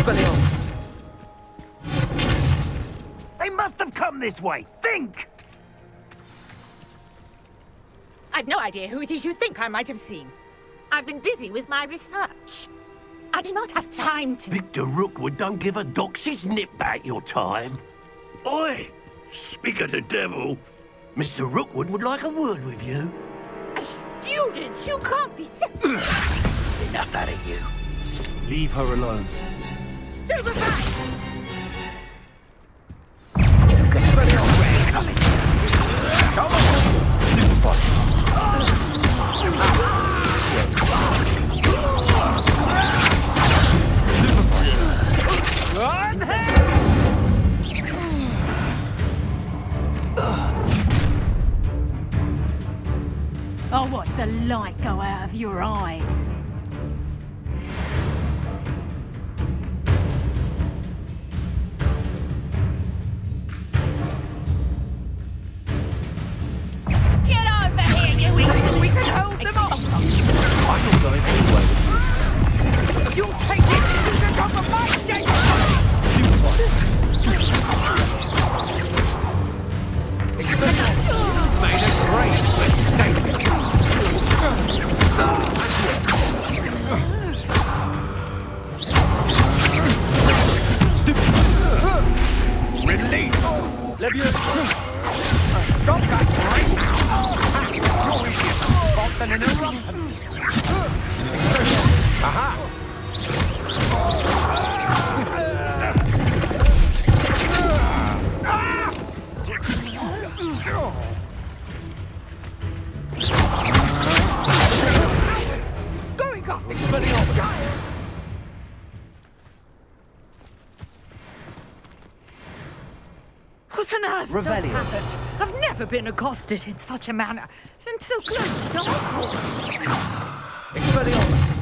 Expelliarmus! They must have come this way! Think! I've no idea who it is you think I might have seen. I've been busy with my research. I do not have time to... Victor Rookwood don't give a doxy's nip back your time. Oi! Speak of the devil. Mr. Rookwood would like a word with you. A student? You can't be so... Enough out of you. Leave her alone. Stupefy! Expelliarmus! Come on! Stupefy! I'll watch the light go out of your eyes. Get over here, you idiot! We can hold them off! I'm not going anywhere. You take it! You can come from my gate! Expelliarmus! Made a great mistake! Release! Leviosa! Stop that right now! You're easier to spot than an irrelevant. Aha! Going up! Expelliarmus! What on earth just Revelio. happened? I've never been accosted in such a manner. And so close to Hogwarts. Expelliarmus!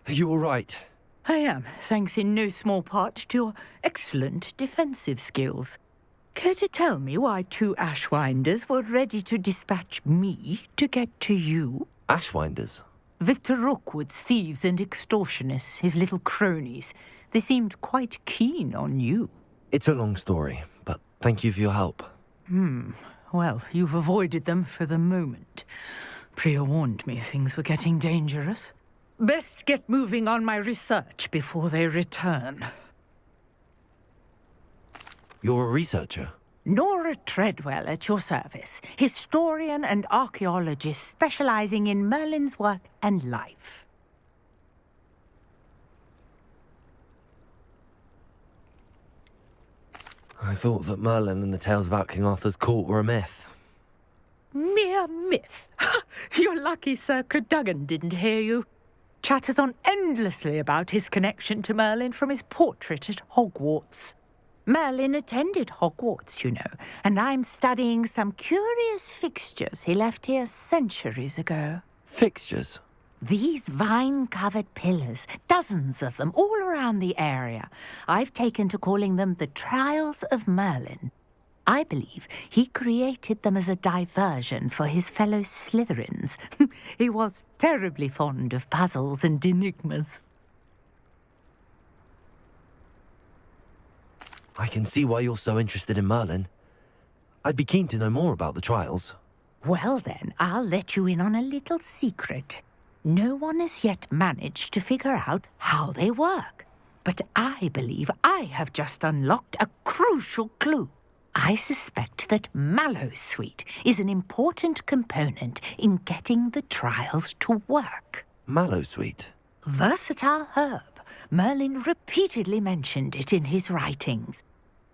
Are you all right? I am, thanks in no small part to your excellent defensive skills. Care to tell me why two Ashwinders were ready to dispatch me to get to you? Ashwinders? Victor Rookwood's thieves and extortionists, his little cronies. They seemed quite keen on you. It's a long story, but thank you for your help. Well, you've avoided them for the moment. Priya warned me things were getting dangerous. Best get moving on my research before they return. You're a researcher? Nora Treadwell at your service, historian and archaeologist specializing in Merlin's work and life. I thought that Merlin and the tales about King Arthur's court were a myth. Mere myth. You're lucky Sir Cadogan didn't hear you. Chatters on endlessly about his connection to Merlin from his portrait at Hogwarts. Merlin attended Hogwarts, you know, and I'm studying some curious fixtures he left here centuries ago. Fixtures? These vine-covered pillars, dozens of them, all around the area. I've taken to calling them the Trials of Merlin. I believe he created them as a diversion for his fellow Slytherins. He was terribly fond of puzzles and enigmas. I can see why you're so interested in Merlin. I'd be keen to know more about the trials. Well then, I'll let you in on a little secret. No one has yet managed to figure out how they work. But I believe I have just unlocked a crucial clue. I suspect that Mallowsweet is an important component in getting the trials to work. Mallowsweet? Versatile herb. Merlin repeatedly mentioned it in his writings.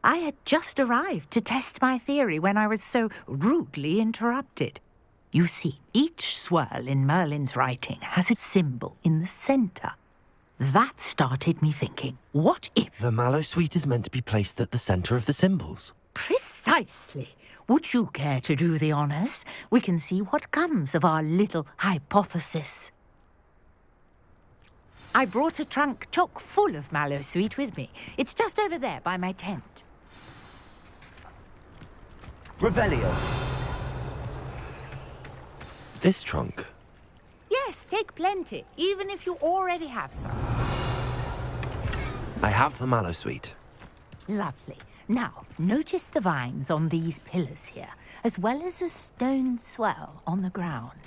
I had just arrived to test my theory when I was so rudely interrupted. You see, each swirl in Merlin's writing has a symbol in the centre. That started me thinking, what if... The Mallowsweet is meant to be placed at the centre of the symbols. Precisely. Would you care to do the honours? We can see what comes of our little hypothesis. I brought a trunk chock full of Mallowsweet with me. It's just over there by my tent. Revelio. This trunk? Yes, Yes, take plenty, even if you already have some. I have the mallow sweet. Lovely. Now, notice the vines on these pillars here, as well as a stone swell on the ground.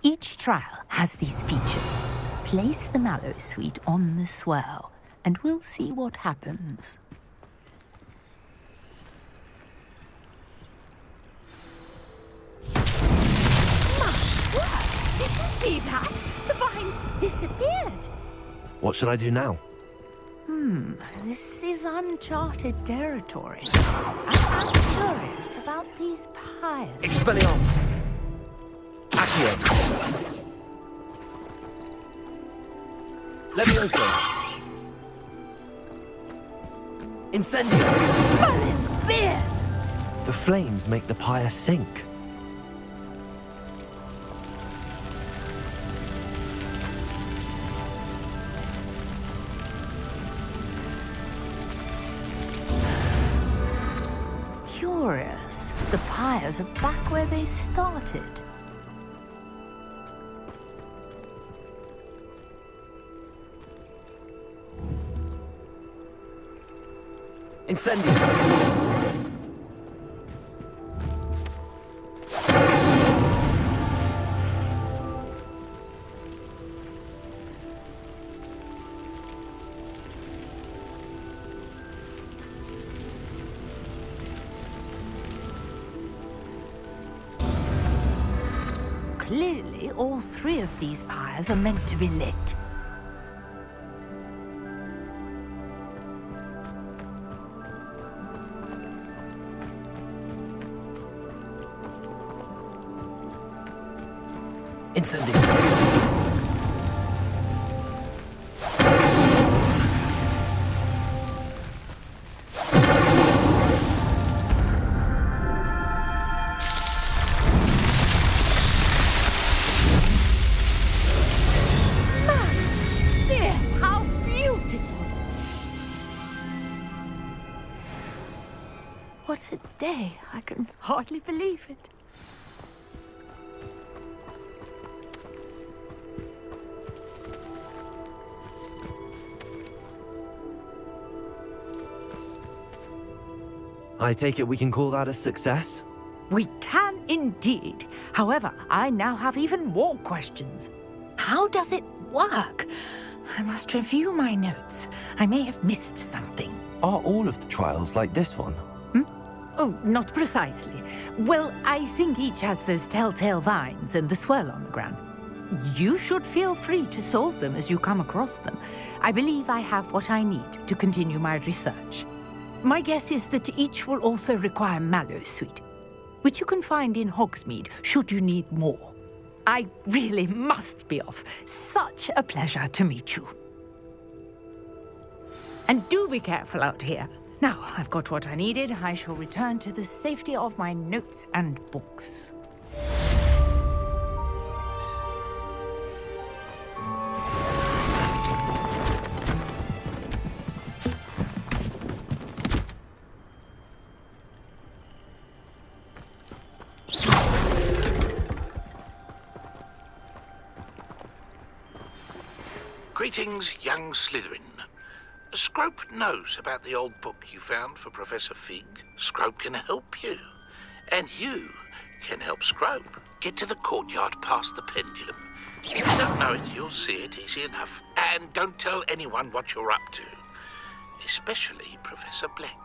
Each trial has these features. Place the mallow sweet on the swell, and we'll see what happens. Did you see that? The vines disappeared. What should I do now? This is uncharted territory. I'm curious about these pyres. Expelliarmus! Accio! Levioso! Incendio! Merlin's beard! The flames make the pyre sink. Curious. The pyres are back where they started. Incendio! Clearly, all three of these pyres are meant to be lit. Incendio! There, how beautiful! What a day! I can hardly believe it. I take it we can call that a success? We can indeed. However, I now have even more questions. How does it work? I must review my notes. I may have missed something. Are all of the trials like this one? Oh, not precisely. Well, I think each has those telltale vines and the swirl on the ground. You should feel free to solve them as you come across them. I believe I have what I need to continue my research. My guess is that each will also require mallow sweet, which you can find in Hogsmeade should you need more. I really must be off. Such a pleasure to meet you. And do be careful out here. Now, I've got what I needed. I shall return to the safety of my notes and books. Greetings, young Slytherin. Scrope knows about the old book you found for Professor Fig. Scrope can help you. And you can help Scrope get to the courtyard past the pendulum. If you don't know it, you'll see it easy enough. And don't tell anyone what you're up to. Especially Professor Black.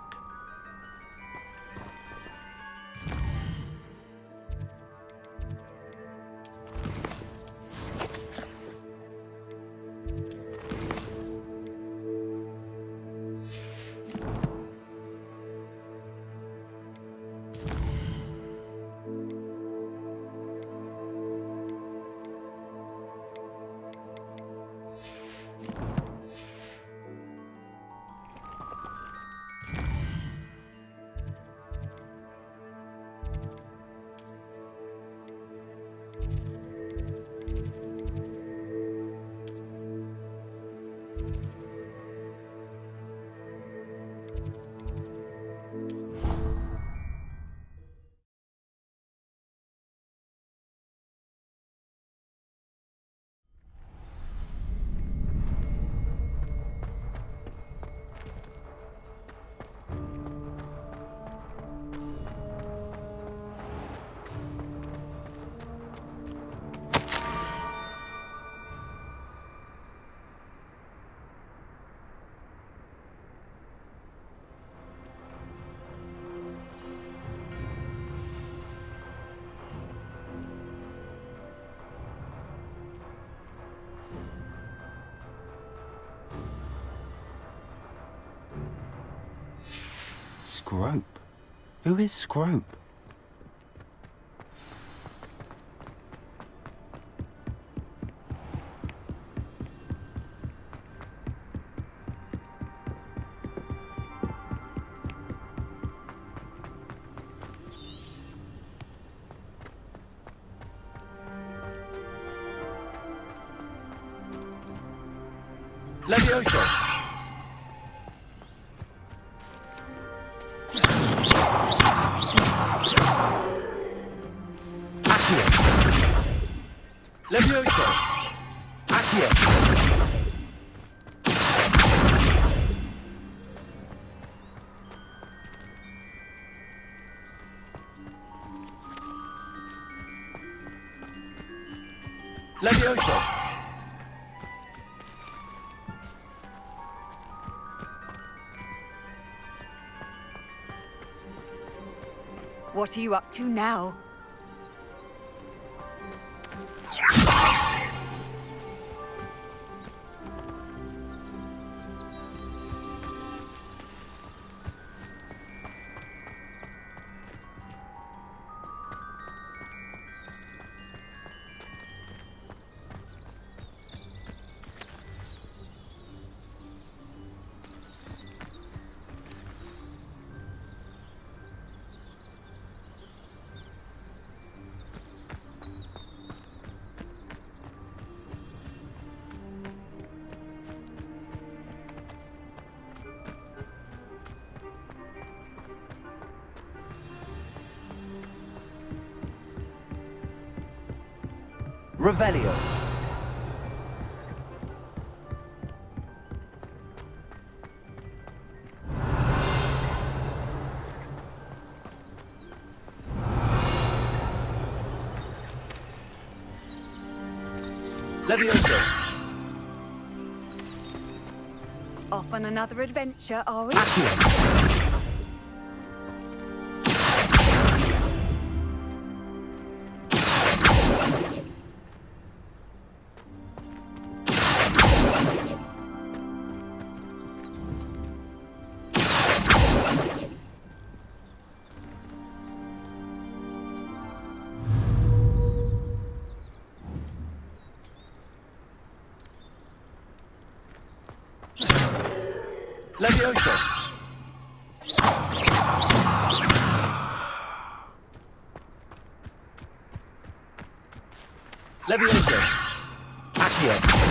Scrope? Who is Scrope? Levioso! Accio! Levioso! Accio! Levioso! What are you up to now? Revelio. Levioso. Off on another adventure, are we? Accio. Levioso. Levioso. Accio.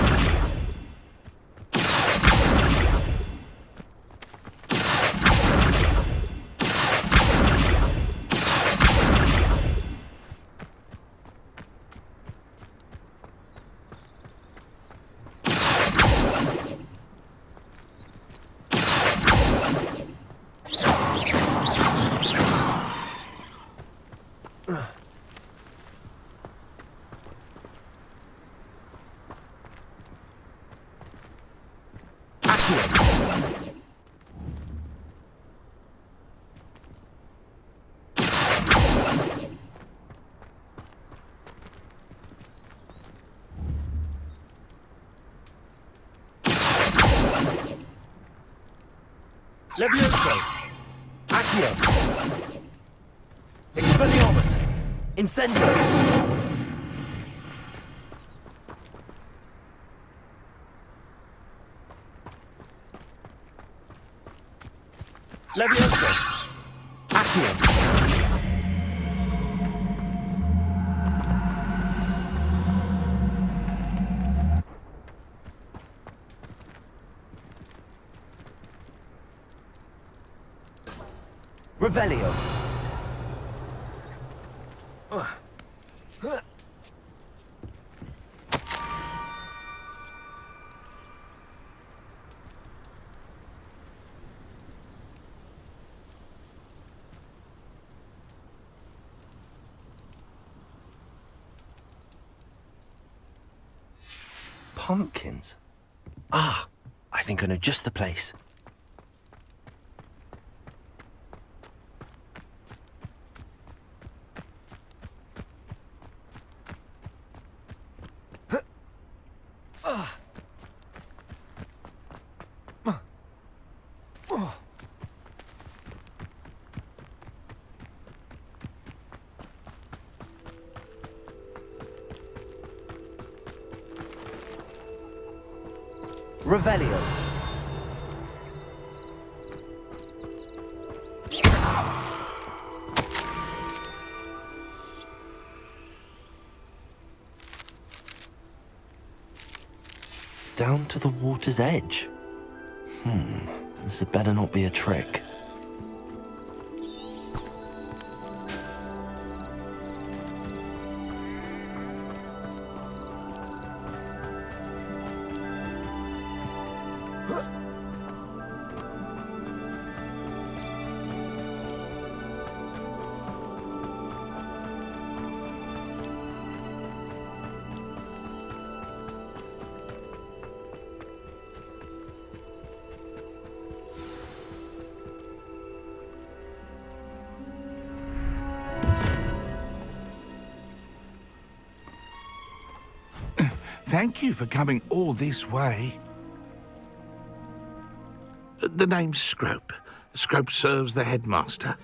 Levioso. Accio. Expelliarmus. Incendio. Levioso. Accio. Revelio. Pumpkins? Ah, I think I know just the place. Revelio. Down to the water's edge. This had better not be a trick. Thank you for coming all this way. The name's Scrope. Scrope serves the headmaster.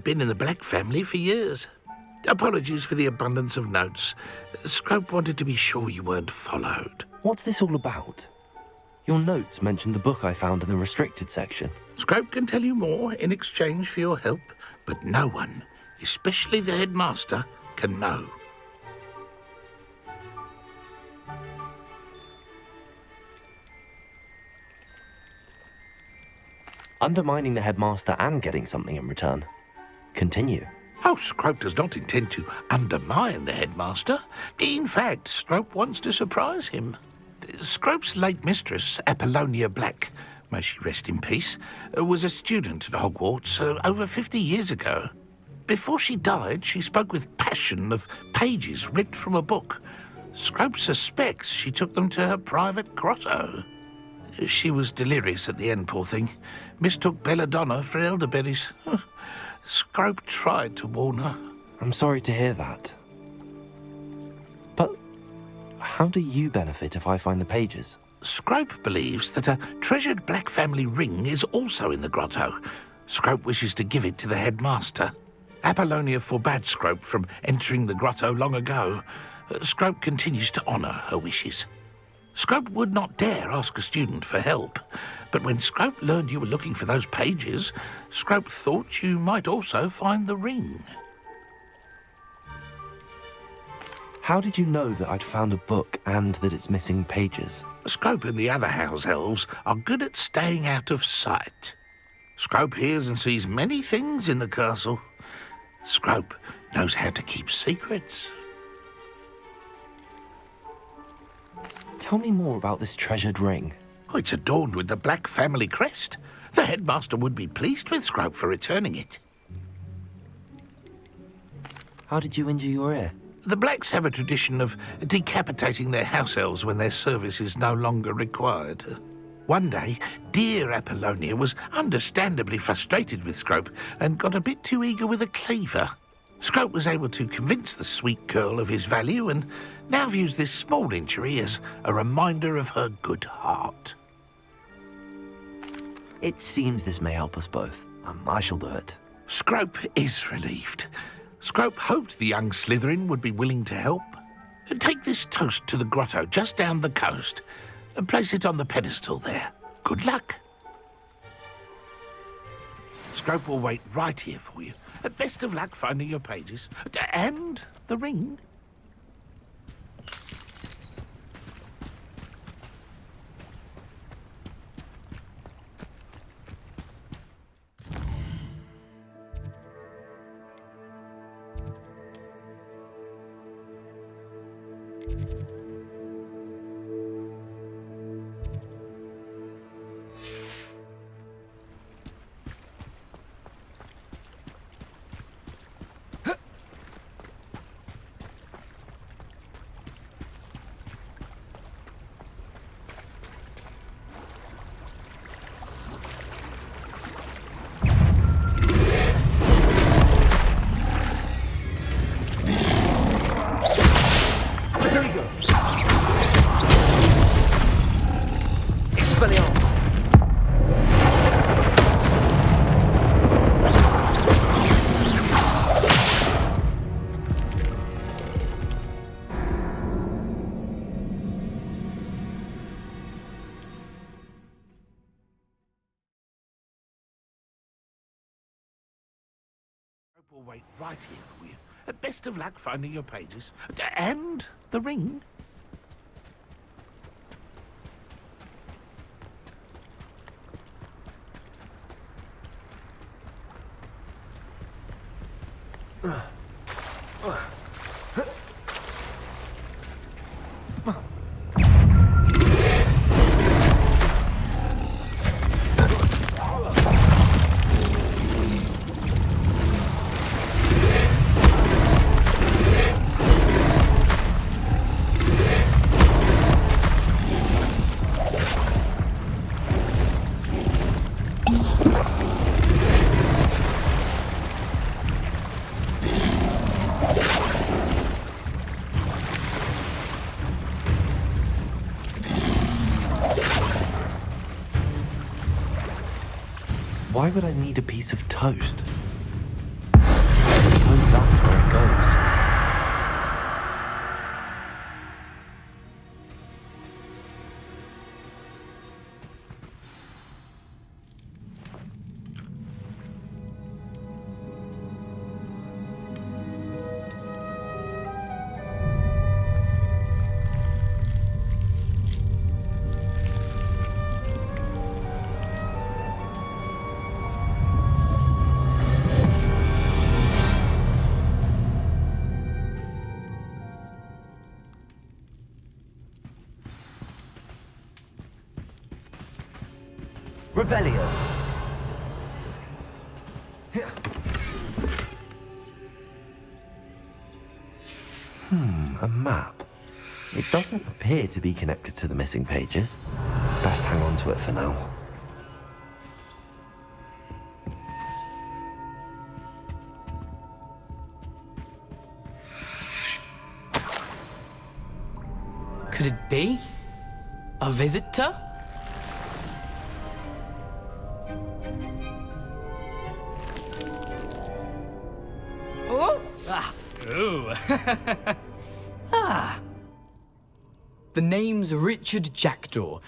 Been in the Black family for years. Apologies for the abundance of notes. Scrope wanted to be sure you weren't followed. What's this all about? Your notes mentioned the book I found in the restricted section. Scrope can tell you more in exchange for your help, but no one, especially the headmaster, can know. Undermining the headmaster and getting something in return. Continue. Oh, Scrope does not intend to undermine the headmaster. In fact, Scrope wants to surprise him. Scrope's late mistress, Apollonia Black, may she rest in peace, was a student at Hogwarts over 50 years ago. Before she died, she spoke with passion of pages ripped from a book. Scrope suspects she took them to her private grotto. She was delirious at the end, poor thing. Mistook belladonna for elderberries. Scrope tried to warn her. I'm sorry to hear that. But how do you benefit if I find the pages? Scrope believes that a treasured Black family ring is also in the grotto. Scrope wishes to give it to the headmaster. Apollonia forbade Scrope from entering the grotto long ago. Scrope continues to honour her wishes. Scrope would not dare ask a student for help, but when Scrope learned you were looking for those pages, Scrope thought you might also find the ring. How did you know that I'd found a book and that it's missing pages? Scrope and the other house elves are good at staying out of sight. Scrope hears and sees many things in the castle. Scrope knows how to keep secrets. Tell me more about this treasured ring. Oh, it's adorned with the Black family crest. The headmaster would be pleased with Scrope for returning it. How did you injure your ear? The Blacks have a tradition of decapitating their house elves when their service is no longer required. One day, dear Apollonia was understandably frustrated with Scrope and got a bit too eager with a cleaver. Scrope was able to convince the sweet girl of his value and now views this small injury as a reminder of her good heart. It seems this may help us both. I shall do it. Scrope is relieved. Scrope hoped the young Slytherin would be willing to help. Take this toast to the grotto just down the coast and place it on the pedestal there. Good luck. Scrope will wait right here for you. Best of luck finding your pages. And the ring. We'll wait right here for you. Best of luck finding your pages. And the ring. Why would I need a piece of toast? I suppose that's where it goes. Revelio. A map. It doesn't appear to be connected to the missing pages. Best hang on to it for now. Could it be? A visitor? Oh! Ah! Ooh! Ah! The name's Richard Jackdaw.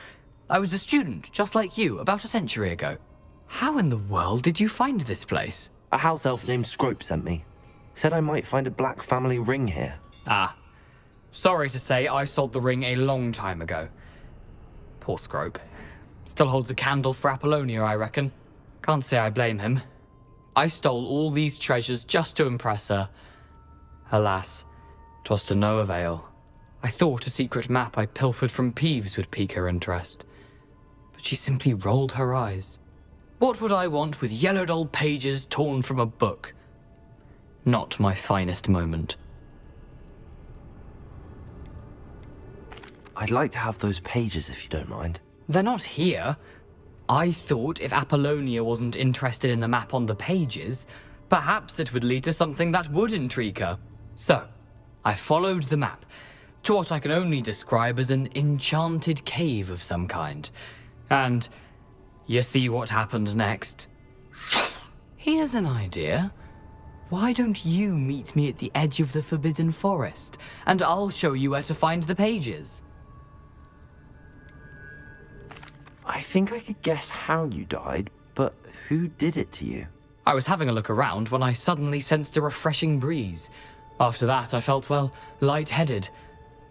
I was a student, just like you, about a century ago. How in the world did you find this place? A house elf named Scrope sent me. Said I might find a black family ring here. Ah. Sorry to say, I sold the ring a long time ago. Poor Scrope. Still holds a candle for Apollonia, I reckon. Can't say I blame him. I stole all these treasures just to impress her. Alas, 'twas to no avail. I thought a secret map I pilfered from Peeves would pique her interest. But she simply rolled her eyes. What would I want with yellowed old pages torn from a book? Not my finest moment. I'd like to have those pages if you don't mind. They're not here. I thought if Apollonia wasn't interested in the map on the pages, perhaps it would lead to something that would intrigue her. So, I followed the map to what I can only describe as an enchanted cave of some kind. And you see what happened next? Here's an idea. Why don't you meet me at the edge of the Forbidden Forest, and I'll show you where to find the pages? I think I could guess how you died, but who did it to you? I was having a look around when I suddenly sensed a refreshing breeze. After that, I felt, well, lightheaded.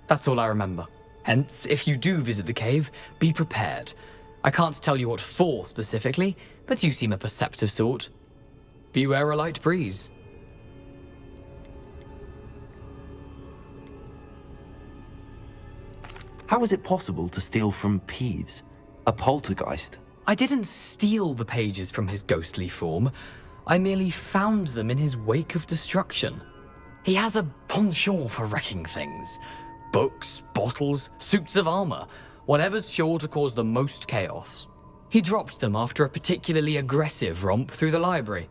That's all I remember. Hence, if you do visit the cave, be prepared. I can't tell you what for specifically, but you seem a perceptive sort. Beware a light breeze. How is it possible to steal from Peeves? A poltergeist? I didn't steal the pages from his ghostly form. I merely found them in his wake of destruction. He has a penchant for wrecking things. Books, bottles, suits of armor, whatever's sure to cause the most chaos. He dropped them after a particularly aggressive romp through the library.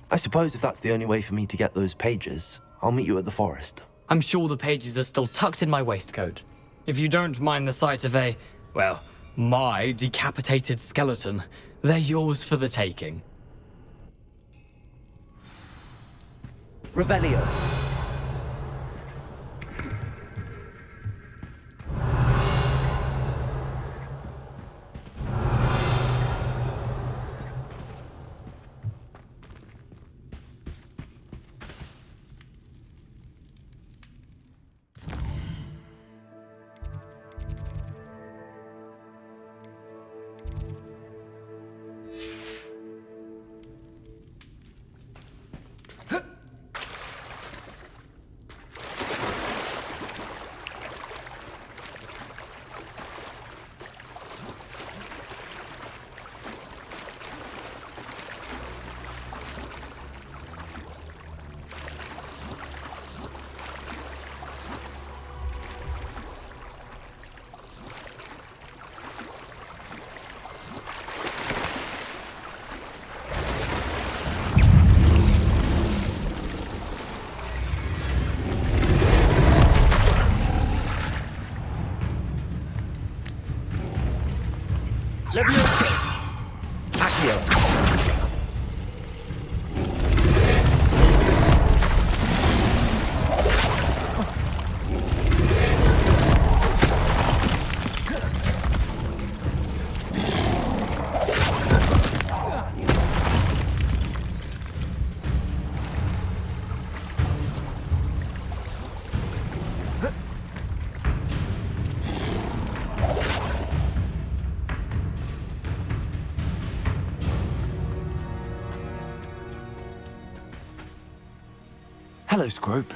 I suppose if that's the only way for me to get those pages, I'll meet you at the forest. I'm sure the pages are still tucked in my waistcoat. If you don't mind the sight of my decapitated skeleton, they're yours for the taking. Revelio. Levioso. Accio. Hello, Scrope.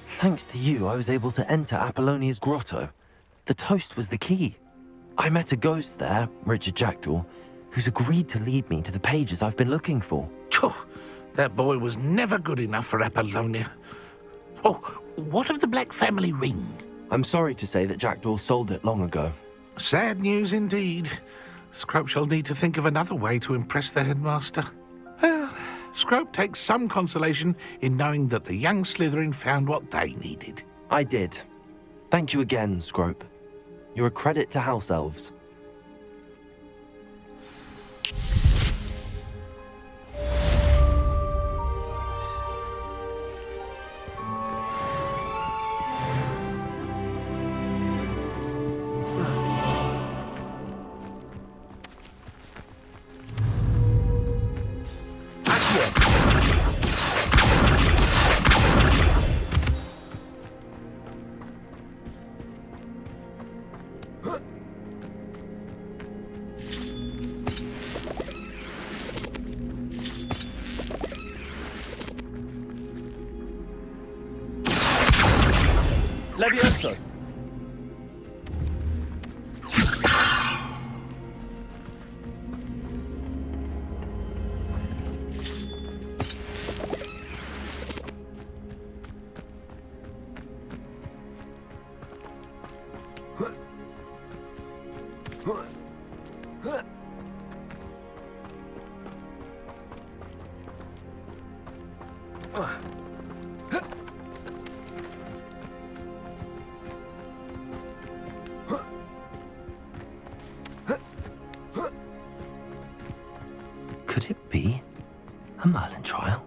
Thanks to you, I was able to enter Apollonia's grotto. The toast was the key. I met a ghost there, Richard Jackdaw, who's agreed to lead me to the pages I've been looking for. Phew, that boy was never good enough for Apollonia. Oh, what of the Black family ring? I'm sorry to say that Jackdaw sold it long ago. Sad news indeed. Scrope shall need to think of another way to impress the headmaster. Well, Scrope takes some consolation in knowing that the young Slytherin found what they needed. I did. Thank you again, Scrope. You're a credit to House Elves. Levioso. Could it be a Merlin trial?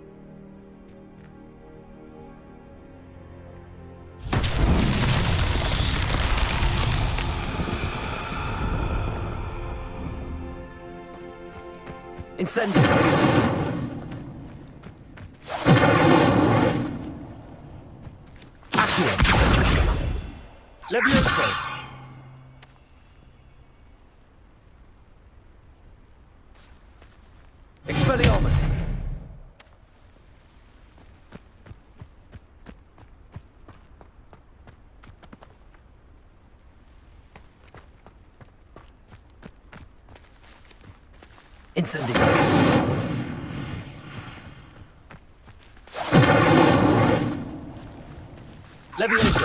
Incendio. Accio. Levioso. Expelliarmus. Incendio. Levioso.